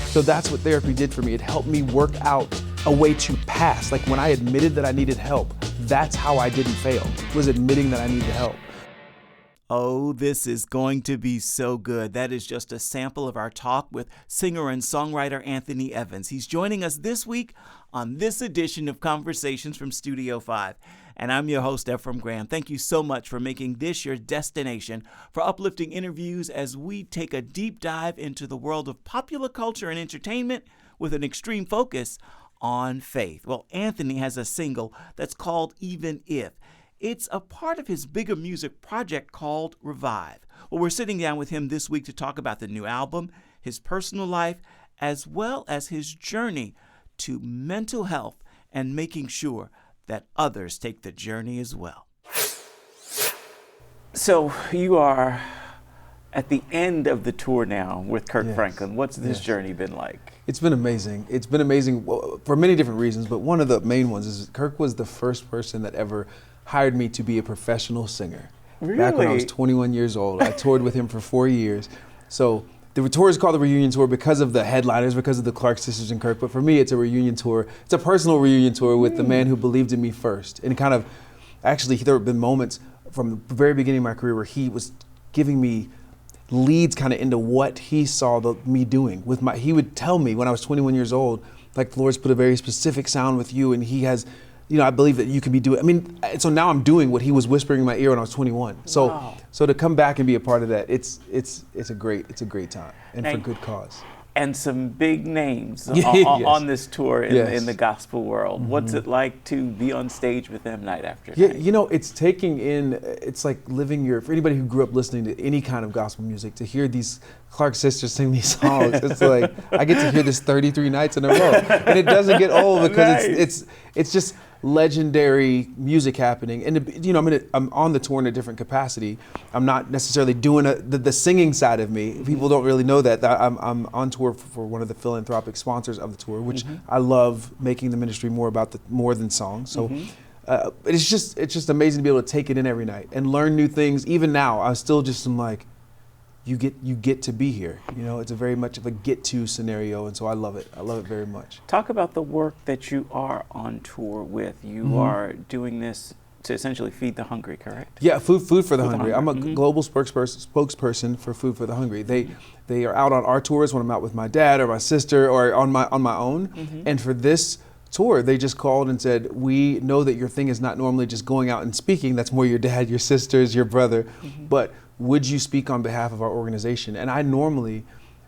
So that's what therapy did for me. It helped me work out a way to pass. Like when I admitted that I needed help, that's how I didn't fail, was admitting that I needed help. Oh, this is going to be so good. That is just a sample of our talk with singer and songwriter Anthony Evans. He's joining us this week on this edition of Conversations from Studio 5. And I'm your host, Ephraim Graham. Thank you so much for making this your destination for uplifting interviews as we take a deep dive into the world of popular culture and entertainment with an extreme focus on faith. Well, Anthony has a single that's called Even If. It's a part of his bigger music project called Revive. Well, we're sitting down with him this week to talk about the new album, his personal life, as well as his journey to mental health and making sure that others take the journey as well. So you are at the end of the tour now with Kirk Franklin. What's this journey been like? It's been amazing. It's been amazing for many different reasons, but one of the main ones is Kirk was the first person that ever hired me to be a professional singer. Really? Back when I was 21 years old. I toured with him for 4 years. So the tour is called the Reunion Tour because of the headliners, because of the Clark sisters and Kirk, but for me it's a reunion tour. It's a personal reunion tour with the man who believed in me first. And kind of, actually there have been moments from the very beginning of my career where he was giving me leads kind of into what he saw me doing. He would tell me when I was 21 years old, like, the Lord's put a very specific sound with you and he has, I believe that you can be doing, so now I'm doing what he was whispering in my ear when I was 21. So Wow. So to come back and be a part of that, it's a great time, and for good cause. And some big names Yes. on this tour in the gospel world. Mm-hmm. What's it like to be on stage with them night after Yeah, night? it's like for anybody who grew up listening to any kind of gospel music, to hear these Clark sisters sing these songs, it's like, I get to hear this 33 nights in a row. And it doesn't get old because Nice. it's just legendary music happening. And I'm on the tour in a different capacity. I'm not necessarily doing the singing side of me. People don't really know that I'm on tour for one of the philanthropic sponsors of the tour, which I love, making the ministry more than songs. So it's just amazing to be able to take it in every night and learn new things. Even now, I still just am like, you get to be here. It's a very much of a get to scenario, and so I love it. I love it very much. Talk about the work that you are on tour with. You are doing this to essentially feed the hungry, correct? Yeah, food for the hungry. I'm a hungry. global spokesperson for Food for the Hungry. They are out on our tours when I'm out with my dad or my sister or on my own. And for this tour, they just called and said, we know that your thing is not normally just going out and speaking. That's more your dad, your sisters, your brother. But would you speak on behalf of our organization? And I normally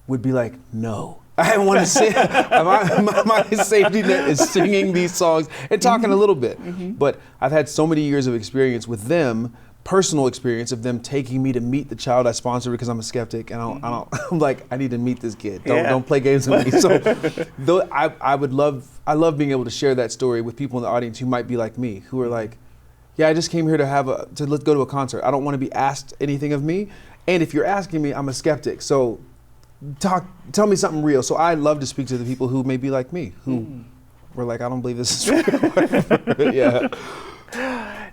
would be like, no. I want to sing. My safety net is singing these songs and talking a little bit. But I've had so many years of experience with them, personal experience of them taking me to meet the child I sponsor because I'm a skeptic, and I'm like, I need to meet this kid. Don't play games with me. So I love being able to share that story with people in the audience who might be like me, who are like, yeah, I just came here to let's go to a concert. I don't want to be asked anything of me. And if you're asking me, I'm a skeptic. So tell me something real. So I love to speak to the people who may be like me, who were like, I don't believe this is real. Yeah.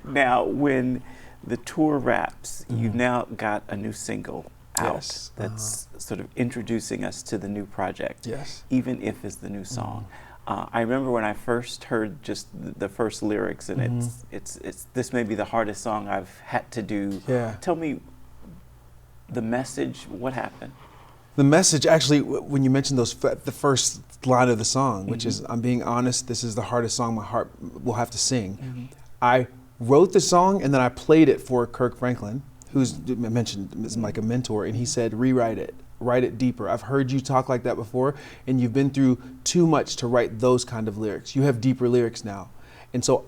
Now, when the tour wraps, you've now got a new single out that's sort of introducing us to the new project. Yes. Even If is the new song. I remember when I first heard just the first lyrics, and it's this may be the hardest song I've had to do. Yeah. Tell me the message. What happened? The message, actually, when you mentioned the first line of the song, which is, I'm being honest, this is the hardest song my heart will have to sing. I wrote the song and then I played it for Kirk Franklin, who's mentioned is like a mentor, and he said, rewrite it. Write it deeper. I've heard you talk like that before, and you've been through too much to write those kind of lyrics. You have deeper lyrics now. And so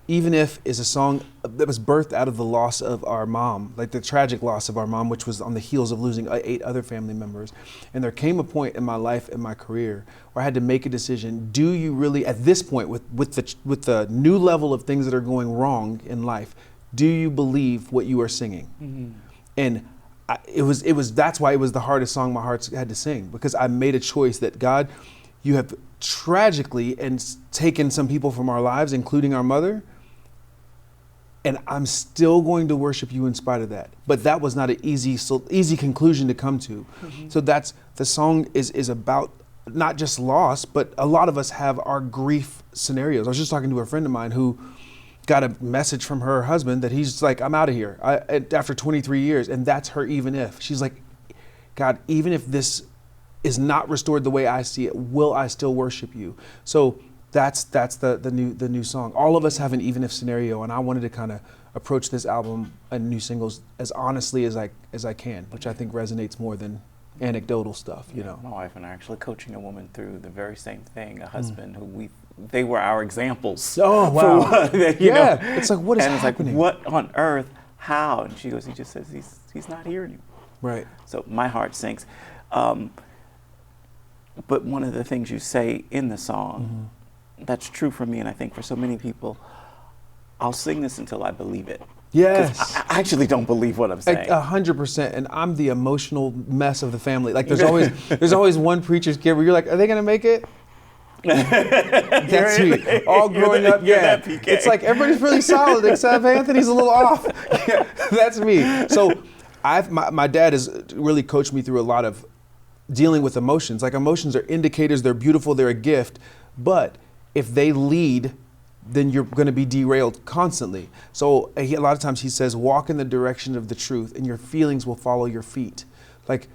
Even If is a song that was birthed out of the loss of our mom, like the tragic loss of our mom, which was on the heels of losing 8 other family members. And there came a point in my life and my career where I had to make a decision. Do you really, at this point, with the new level of things that are going wrong in life, do you believe what you are singing? And that's why it was the hardest song my heart had to sing, because I made a choice that, God, you have tragically taken some people from our lives, including our mother, and I'm still going to worship you in spite of that. But that was not an easy conclusion to come to. So that's the song is about not just loss, but a lot of us have our grief scenarios. I was just talking to a friend of mine who got a message from her husband that he's like, I'm out of here after 23 years. And that's her even if. She's like, God, even if this is not restored the way I see it, will I still worship you? So that's the new song. All of us have an even if scenario, and I wanted to kind of approach this album and new singles as honestly as I can, which I think resonates more than anecdotal stuff, you know. My wife and I are actually coaching a woman through the very same thing, a husband who they were our examples. Oh, wow. You know? It's like, what is happening? It's like, what on earth, how? And she goes, he just says he's not here anymore. Right. So my heart sinks. But one of the things you say in the song, that's true for me, and I think for so many people, I'll sing this until I believe it. Yes. I actually don't believe what I'm saying. 100%. And I'm the emotional mess of the family. Like there's always one preacher's kid where you're like, are they gonna make it? That's me. All growing up, yeah. It's like everybody's really solid except Anthony's a little off. Yeah, that's me. So my dad has really coached me through a lot of dealing with emotions. Like emotions are indicators, they're beautiful, they're a gift, but if they lead, then you're going to be derailed constantly. So a lot of times he says, walk in the direction of the truth and your feelings will follow your feet. Like,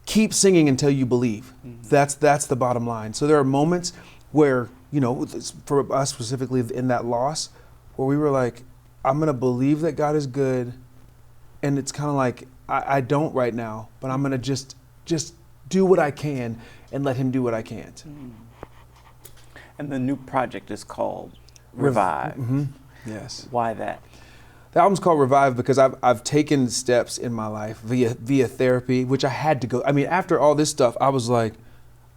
keep singing until you believe. That's the bottom line. So there are moments where, you know, for us specifically in that loss, where we were like, I'm going to believe that God is good. And it's kind of like, I don't right now, but I'm going to just do what I can and let him do what I can't. And the new project is called Revive. Yes. Why that? The album's called Revive because I've taken steps in my life via therapy, which I had to go. I mean, after all this stuff, I was like,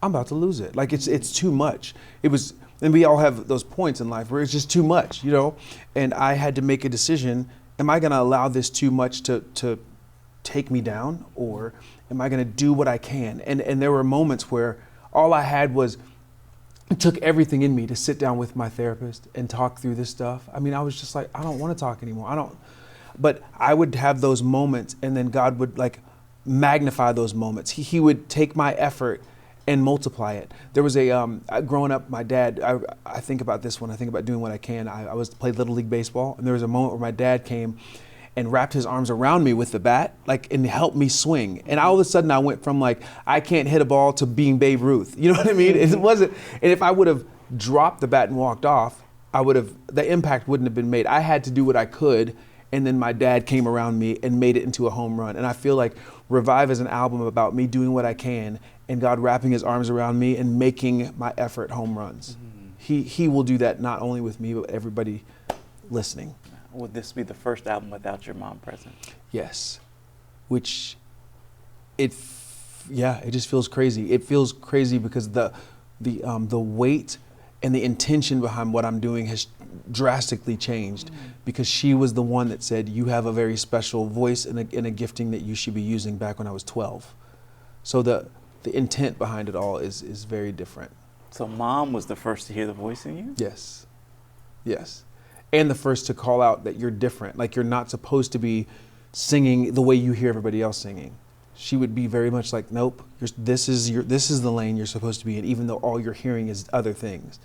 I'm about to lose it. Like it's too much. It was, and we all have those points in life where it's just too much, you know? And I had to make a decision. Am I gonna allow this too much to take me down, or am I gonna do what I can? And there were moments where all I had was, it took everything in me to sit down with my therapist and talk through this stuff. I mean, I was just like, I don't want to talk anymore. But I would have those moments, and then God would like magnify those moments. He would take my effort and multiply it. There was growing up, my dad, I think about this when I think about doing what I can. I played Little League Baseball, and there was a moment where my dad came and wrapped his arms around me with the bat, like, and helped me swing. And all of a sudden I went from like, I can't hit a ball to being Babe Ruth. You know what I mean? It wasn't, and if I would have dropped the bat and walked off, the impact wouldn't have been made. I had to do what I could, and then my dad came around me and made it into a home run. And I feel like Revive is an album about me doing what I can, and God wrapping his arms around me and making my effort home runs. He will do that not only with me, but everybody listening. Would this be the first album without your mom present? Yes, which it just feels crazy. It feels crazy because the weight and the intention behind what I'm doing has drastically changed, because she was the one that said, you have a very special voice and a gifting that you should be using back when I was 12. So the intent behind it all is very different. So mom was the first to hear the voice in you? Yes. And the first to call out that you're different. Like, you're not supposed to be singing the way you hear everybody else singing. She would be very much like, nope, this is the lane you're supposed to be in, even though all you're hearing is other things.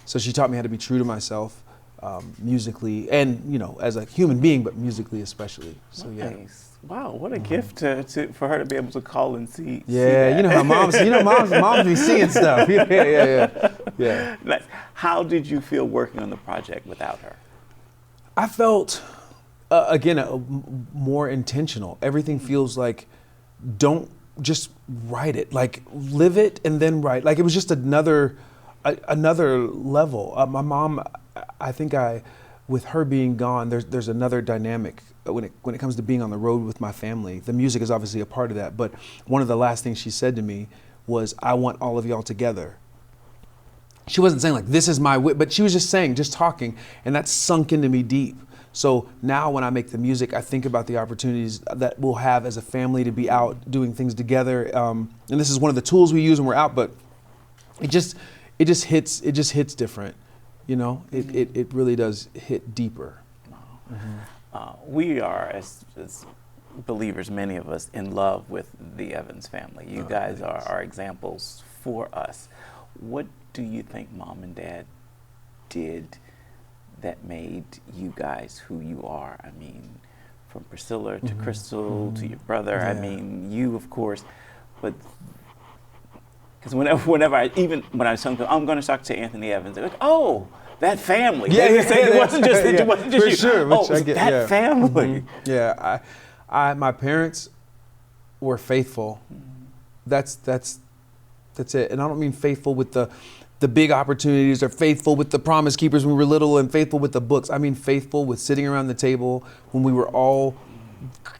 So she taught me how to be true to myself, musically, and, you know, as a human being, but musically especially. So nice. Yeah. Wow, what a gift for her to be able to call and see. Yeah, you know how moms be seeing stuff. Yeah. Nice. How did you feel working on the project without her? I felt, again, more intentional. Everything feels like, don't just write it, like live it and then write. Like, it was just another level. My mom, I think with her being gone, there's another dynamic when it comes to being on the road with my family. The music is obviously a part of that, but one of the last things she said to me was, I want all of y'all together. She wasn't saying like, this is my but she was just talking, and that sunk into me deep. So now when I make the music, I think about the opportunities that we'll have as a family to be out doing things together. And this is one of the tools we use when we're out, but it just hits different. You know, it really does hit deeper. We are, as believers, many of us, in love with the Evans family. You guys are examples for us. What do you think Mom and Dad did that made you guys who you are? I mean, from Priscilla to Crystal to your brother. Yeah. I mean, you, of course, but because whenever I tell them, I'm going to talk to Anthony Evans, they're like, oh, that family. It wasn't just for you. Sure, oh, it was that family. Yeah, my parents were faithful. That's it. And I don't mean faithful with the big opportunities, or faithful with the Promise Keepers when we were little, and faithful with the books. I mean faithful with sitting around the table when we were all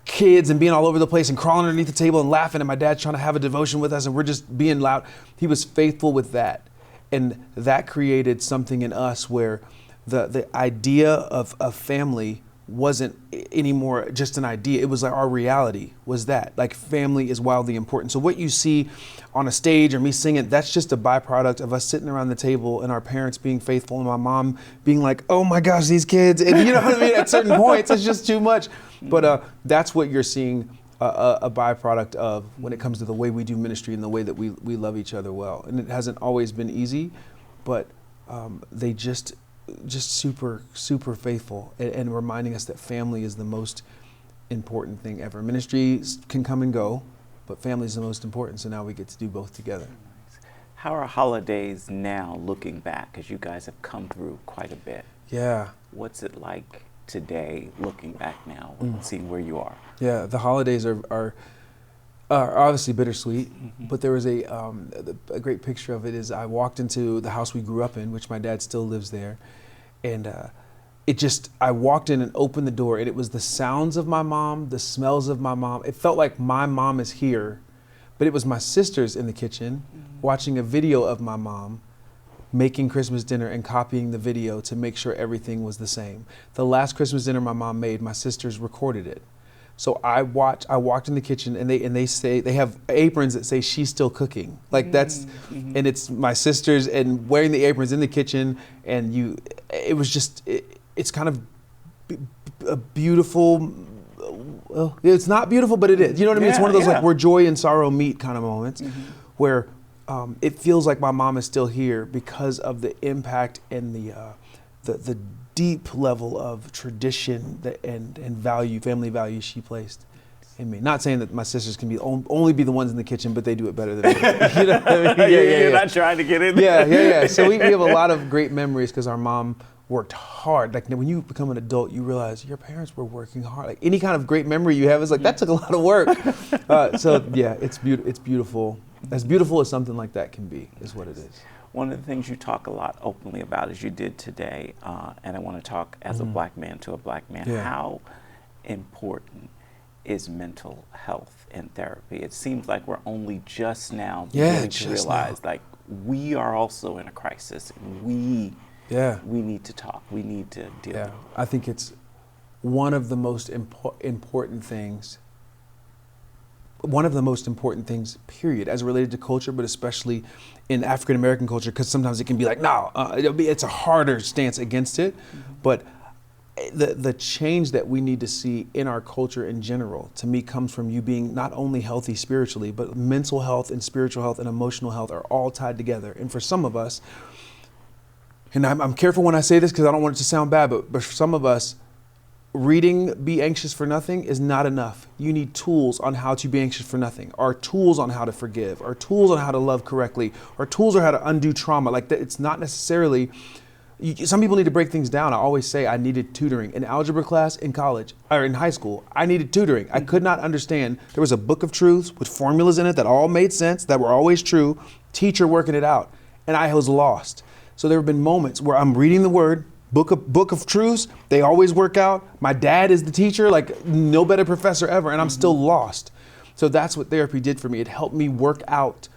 kids and being all over the place and crawling underneath the table and laughing, and my dad's trying to have a devotion with us and we're just being loud. He was faithful with that. And that created something in us where the idea of family wasn't anymore just an idea. It was like our reality was that. Like, family is wildly important. So what you see on a stage or me singing, that's just a byproduct of us sitting around the table and our parents being faithful and my mom being like, oh my gosh, these kids. And you know what I mean? At certain points, it's just too much. But that's what you're seeing a byproduct of when it comes to the way we do ministry and the way that we love each other well. And it hasn't always been easy, but they just super faithful and reminding us that family is the most important thing ever. Ministries can come and go, but family is the most important, so now we get to do both together. How are holidays now looking back, as you guys have come through quite a bit? Yeah. What's it like today, looking back now, and seeing where you are? Yeah, the holidays are obviously bittersweet, but there was a great picture of it. Is I walked into the house we grew up in, which my dad still lives there, and I walked in and opened the door, and it was the sounds of my mom, the smells of my mom. It felt like my mom is here, but it was my sisters in the kitchen watching a video of my mom making Christmas dinner and copying the video to make sure everything was the same. The last Christmas dinner my mom made, my sisters recorded it. So I walked in the kitchen, and they say, they have aprons that say she's still cooking. Like that's, and it's my sisters and wearing the aprons in the kitchen, and it's kind of a beautiful, well, it's not beautiful, but it is. You know what I mean? It's one of those like where joy and sorrow meet kind of moments where it feels like my mom is still here because of the impact and the deep level of tradition and value, family values she placed in me. Not saying that my sisters can only be the ones in the kitchen, but they do it better than me. You know what I mean? You're not trying to get in there. Yeah. So we have a lot of great memories because our mom worked hard. Like when you become an adult, you realize your parents were working hard. Like any kind of great memory you have is like, that took a lot of work. So yeah, it's beautiful. As beautiful as something like that can be, is what it is. One of the things you talk a lot openly about, as you did today, and I want to talk as a black man to a black man, how important is mental health in therapy? It seems like we're only just now beginning to realize, like, we are also in a crisis. We need to talk. We need to deal with it. I think it's one of the most important things. One of the most important things, period, as related to culture, but especially in African American culture, because sometimes it can be like, no, it's a harder stance against it. But the change that we need to see in our culture in general, to me, comes from you being not only healthy spiritually, but mental health and spiritual health and emotional health are all tied together. And for some of us, and I'm careful when I say this because I don't want it to sound bad, but for some of us, reading Be Anxious for Nothing is not enough. You need tools on how to be anxious for nothing, or tools on how to forgive, or tools on how to love correctly, or tools on how to undo trauma. Like that, it's not necessarily, some people need to break things down. I always say I needed tutoring in algebra class in college, or in high school. I needed tutoring. I could not understand. There was a book of truths with formulas in it that all made sense, that were always true, teacher working it out, and I was lost. So there have been moments where I'm reading the word, book of truths, they always work out. My dad is the teacher, like no better professor ever, and I'm still lost. So that's what therapy did for me. It helped me work out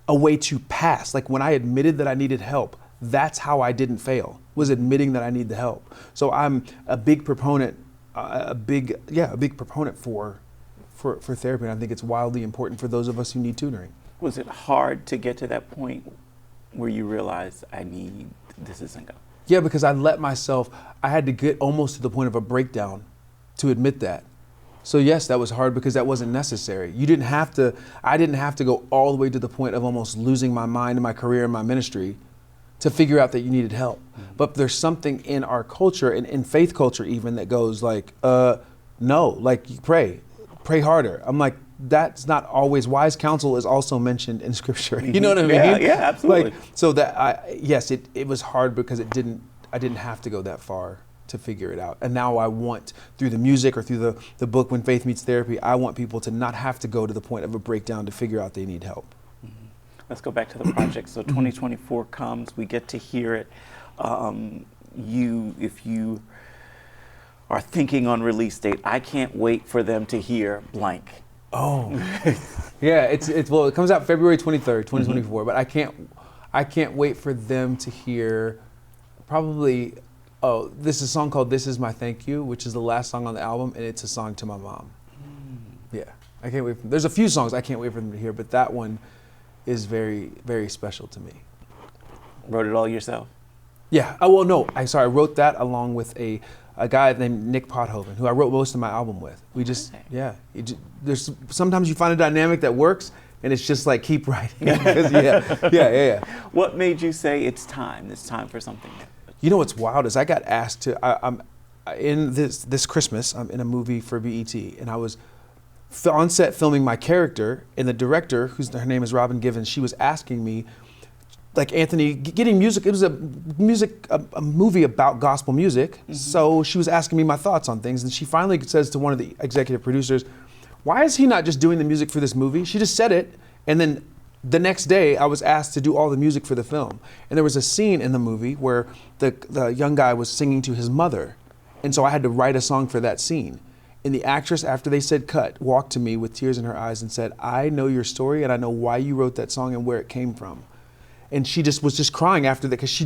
a way to pass. Like when I admitted that I needed help, that's how I didn't fail, was admitting that I need the help. So I'm a big proponent, a big proponent for therapy, and I think it's wildly important for those of us who need tutoring. Was it hard to get to that point where you realized this isn't going? Yeah, because I had to get almost to the point of a breakdown to admit that. So yes, that was hard because that wasn't necessary. I didn't have to go all the way to the point of almost losing my mind and my career and my ministry to figure out that you needed help. But there's something in our culture, and in faith culture even, that goes like, no, like you pray harder. I'm like, that's not always, wise counsel is also mentioned in scripture. You know what I mean? Yeah, absolutely. Like, so that yes, it was hard because I didn't have to go that far to figure it out. And now I want, through the music or through the book When Faith Meets Therapy, I want people to not have to go to the point of a breakdown to figure out they need help. Let's go back to the project. So 2024 comes, we get to hear it. If you are thinking on release date, I can't wait for them to hear blank. Oh, yeah. It comes out February 23rd, 2024. But I can't wait for them to hear probably. Oh, this is a song called "This Is My Thank You," which is the last song on the album, and it's a song to my mom. Yeah, I can't wait. There's a few songs I can't wait for them to hear, but that one is very, very special to me. Wrote it all yourself? Yeah. Oh, well, no. I wrote that along with a guy named Nick Pothoven, who I wrote most of my album with. We just, there's sometimes you find a dynamic that works, and it's just like, keep writing. Yeah. What made you say it's time for something new? You know what's wild is I got asked to, I'm in this Christmas, I'm in a movie for BET, and I was on set filming my character, and the director, her name is Robin Givens, she was asking me, like, Anthony, getting music, it was a movie about gospel music, so she was asking me my thoughts on things, and she finally says to one of the executive producers, why is he not just doing the music for this movie? She just said it, and then the next day I was asked to do all the music for the film. And there was a scene in the movie where the young guy was singing to his mother, and so I had to write a song for that scene. And the actress, after they said cut, walked to me with tears in her eyes and said, I know your story and I know why you wrote that song and where it came from. And she was just crying after that because she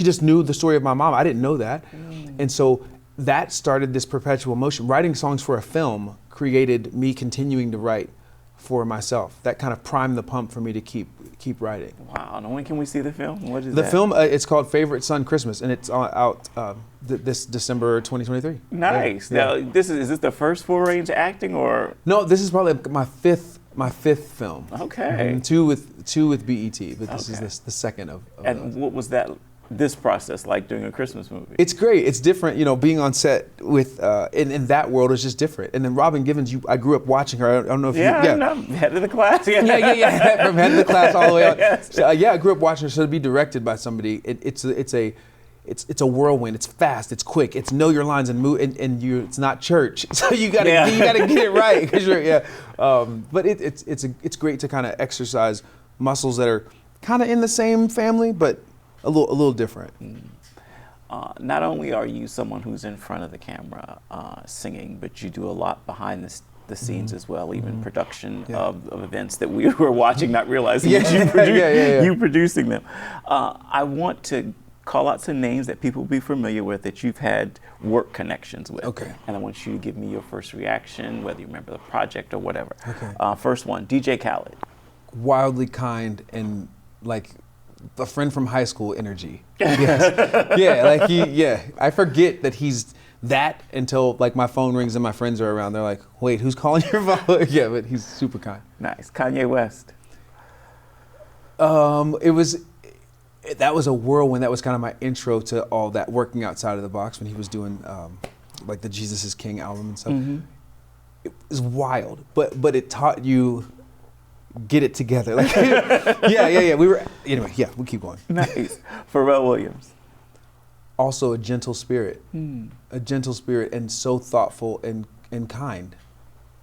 just knew the story of my mom. I didn't know that. And so that started this perpetual motion. Writing songs for a film created me continuing to write for myself. That kind of primed the pump for me to keep writing. Wow. And when can we see the film? What is the film? It's called Favorite Son Christmas, and it's out this December 2023. Nice. Yeah. Now, is this the first foray into acting, or? No, this is probably my fifth film. Okay. And two with BET, but this is the second of and those. What was this process like doing a Christmas movie? It's great. It's different, being on set with in that world is just different. And then Robin Givens, I grew up watching her. I don't know if head of the class. Yeah, from head of the class all the way up. Yes. So, I grew up watching her. So to be directed by somebody, it's a whirlwind. It's fast. It's quick. It's know your lines and move. And it's not church, so you gotta get it right. But it's great to kind of exercise muscles that are kind of in the same family, but a little different. Not only are you someone who's in front of the camera singing, but you do a lot behind the scenes as well, even production of events that we were watching, not realizing that you producing them. I want to call out some names that people will be familiar with that you've had work connections with. Okay. And I want you to give me your first reaction, whether you remember the project or whatever. Okay. First one, DJ Khaled. Wildly kind and like a friend from high school energy. Yes. I forget that he's that until like my phone rings and my friends are around. They're like, wait, who's calling your phone? Yeah, but he's super kind. Nice. Kanye West. That was a whirlwind. That was kind of my intro to all that working outside of the box when he was doing like the Jesus is King album and stuff. It was wild, but it taught you get it together. Like, we'll keep going. Nice. Pharrell Williams. Also a gentle spirit, and so thoughtful and kind.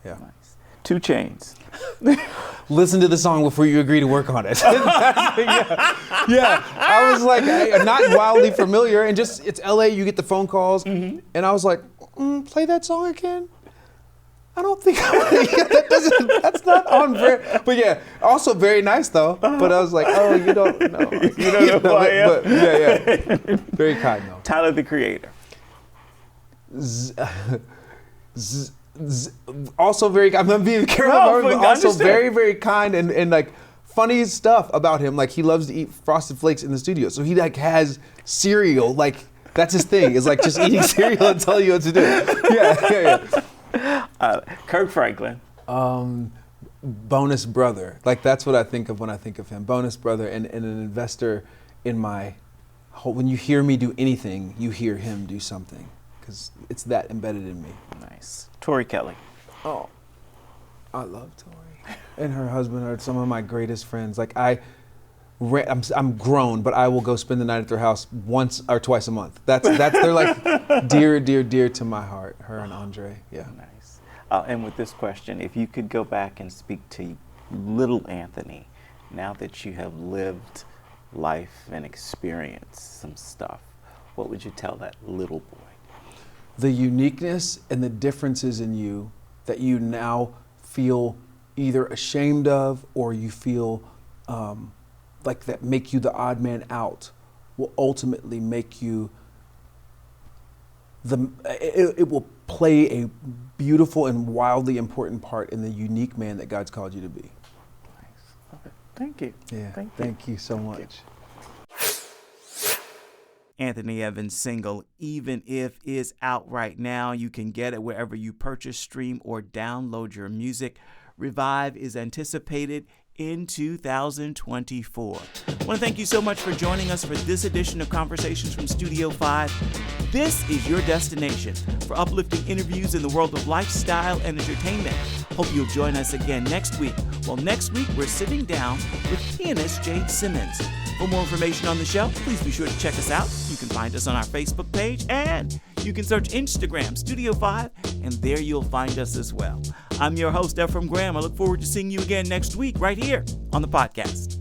Yeah. Nice. 2 Chainz. Listen to the song before you agree to work on it. I was like, I'm not wildly familiar, and just it's LA. You get the phone calls, and I was like, play that song again. I don't think that's not on very, but yeah, also very nice though. But I was like, oh, you don't know. You don't know who I am. But very kind though. Tyler the Creator. Also very, I'm being careful, but also very, very kind and like funny stuff about him. Like he loves to eat Frosted Flakes in the studio. So he like has cereal. Like that's his thing. Is like just eating cereal and telling you what to do. Yeah. Kirk Franklin. Bonus brother. Like that's what I think of when I think of him. Bonus brother and an investor in my whole. When you hear me do anything, you hear him do something because it's that embedded in me. Nice. Tori Kelly. Oh, I love Tori. And her husband are some of my greatest friends. Like I'm grown, but I will go spend the night at their house once or twice a month. That's they're like dear to my heart. Her and Andre. Yeah. Nice. And with this question, if you could go back and speak to little Anthony, now that you have lived life and experienced some stuff, what would you tell that little boy? The uniqueness and the differences in you that you now feel either ashamed of or you feel like that make you the odd man out will ultimately make you it will play a beautiful and wildly important part in the unique man that God's called you to be. Nice. Okay. Thank you. Yeah. Thank you so much. Anthony Evans' single, Even If, is out right now. You can get it wherever you purchase, stream, or download your music. Revive is anticipated in 2024. I want to thank you so much for joining us for this edition of Conversations from Studio 5. This is your destination for uplifting interviews in the world of lifestyle and entertainment. Hope you'll join us again next week. Well, next week we're sitting down with pianist Jade Simmons. For more information on the show, please be sure to check us out. You can find us on our Facebook page, and you can search Instagram, Studio 5, and there you'll find us as well. I'm your host, Ephraim Graham. I look forward to seeing you again next week right here on the podcast.